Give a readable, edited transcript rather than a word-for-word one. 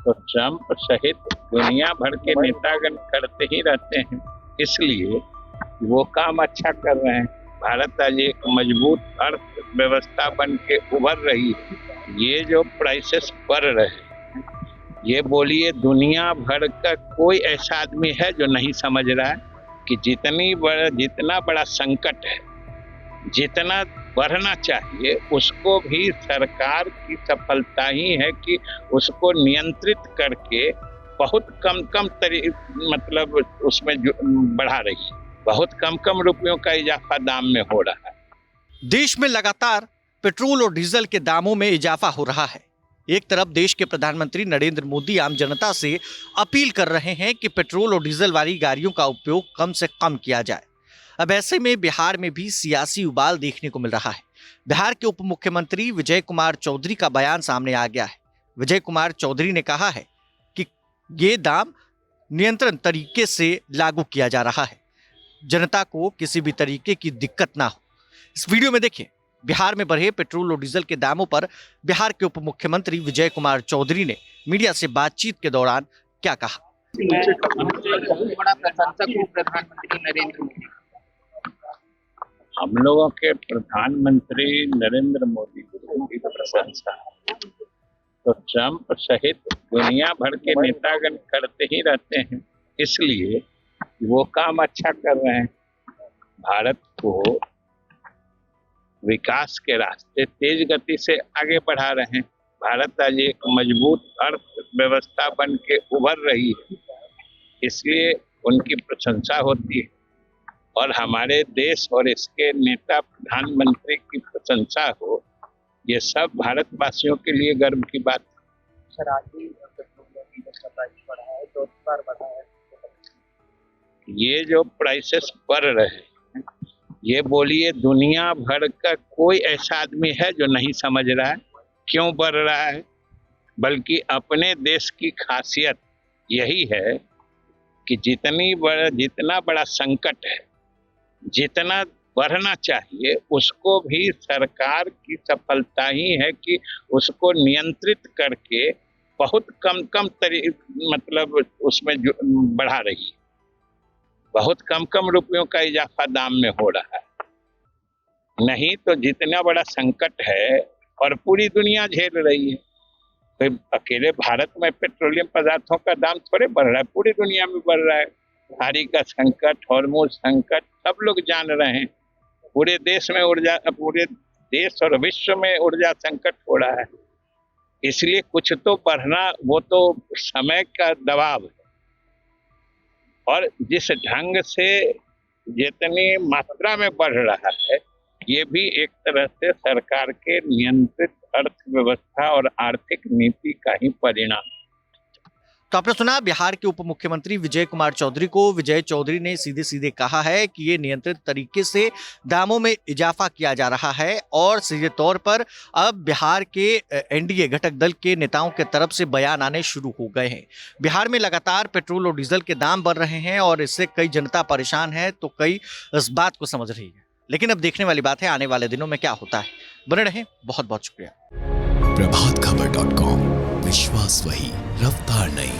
तो ट्रंप सहित दुनिया भर के नेतागण करते ही रहते हैं, इसलिए वो काम अच्छा कर रहे हैं। भारत आज एक मजबूत अर्थव्यवस्था बन के उभर रही है। ये जो प्राइसेस बढ़ रहे हैं, ये बोलिए दुनिया भर का कोई ऐसा आदमी है जो नहीं समझ रहा है कि जितना बड़ा संकट है, जितना बढ़ना चाहिए, उसको भी सरकार की सफलता ही है कि उसको नियंत्रित करके बहुत कम मतलब उसमें बढ़ा रही है। बहुत कम रुपयों का इजाफा दाम में हो रहा है। देश में लगातार पेट्रोल और डीजल के दामों में इजाफा हो रहा है। एक तरफ देश के प्रधानमंत्री नरेंद्र मोदी आम जनता से अपील कर रहे हैं कि पेट्रोल और डीजल वाली गाड़ियों का उपयोग कम से कम किया जाए। अब ऐसे में बिहार में भी सियासी उबाल देखने को मिल रहा है। बिहार के उप मुख्यमंत्री विजय कुमार चौधरी का बयान सामने आ गया है। विजय कुमार चौधरी ने कहा है कि ये दाम नियंत्रण तरीके से लागू किया जा रहा है, जनता को किसी भी तरीके की दिक्कत ना हो। इस वीडियो में देखिए बिहार में बढ़े पेट्रोल और डीजल के दामों पर बिहार के उप मुख्यमंत्री विजय कुमार चौधरी ने मीडिया से बातचीत के दौरान क्या कहा। बड़ा प्रशंसक हूँ प्रधानमंत्री नरेंद्र मोदी। हम लोगों के प्रधानमंत्री नरेंद्र मोदी की प्रशंसा है, तो ट्रंप सहित दुनिया भर के नेतागण करते ही रहते हैं, इसलिए वो काम अच्छा कर रहे हैं। भारत को विकास के रास्ते तेज गति से आगे बढ़ा रहे हैं। भारत आज एक मजबूत अर्थव्यवस्था बन के उभर रही है, इसलिए उनकी प्रशंसा होती है। और हमारे देश और इसके नेता प्रधानमंत्री की प्रशंसा हो, ये सब भारतवासियों के लिए गर्व की बात है। शराबी और पेट्रोल और डीजल का प्राइस बढ़ा है, 2 बार बढ़ा है। ये जो प्राइसेस बढ़ रहे हैं, ये बोलिए दुनिया भर का कोई ऐसा आदमी है जो नहीं समझ रहा है क्यों बढ़ रहा है, बल्कि अपने देश की खासियत यही है कि जितना बड़ा संकट है, जितना बढ़ना चाहिए, उसको भी सरकार की सफलता ही है कि उसको नियंत्रित करके बहुत कम मतलब उसमें बढ़ा रही है। बहुत कम रुपयों का इजाफा दाम में हो रहा है। नहीं तो जितना बड़ा संकट है और पूरी दुनिया झेल रही है, तो अकेले भारत में पेट्रोलियम पदार्थों का दाम थोड़े बढ़ रहा है, पूरी दुनिया में बढ़ रहा है। खाड़ी का संकट, हार्मोन संकट, सब लोग जान रहे हैं। पूरे देश और विश्व में ऊर्जा संकट हो रहा है, इसलिए कुछ तो बढ़ना, वो तो समय का दबाव है। और जिस ढंग से जितनी मात्रा में बढ़ रहा है, ये भी एक तरह से सरकार के नियंत्रित अर्थव्यवस्था और आर्थिक नीति का ही परिणाम। तो आपने सुना बिहार के उप मुख्यमंत्री विजय कुमार चौधरी को। विजय चौधरी ने सीधे सीधे कहा है कि ये नियंत्रित तरीके से दामों में इजाफा किया जा रहा है और सीधे तौर पर अब बिहार के एनडीए घटक दल के नेताओं के तरफ से बयान आने शुरू हो गए हैं। बिहार में लगातार पेट्रोल और डीजल के दाम बढ़ रहे हैं और इससे कई जनता परेशान है, तो कई इस बात को समझ रही है। लेकिन अब देखने वाली बात है आने वाले दिनों में क्या होता है। बने रहें, बहुत बहुत शुक्रिया। प्रभातखबर.com, विश्वास वही, रफ्तार नहीं।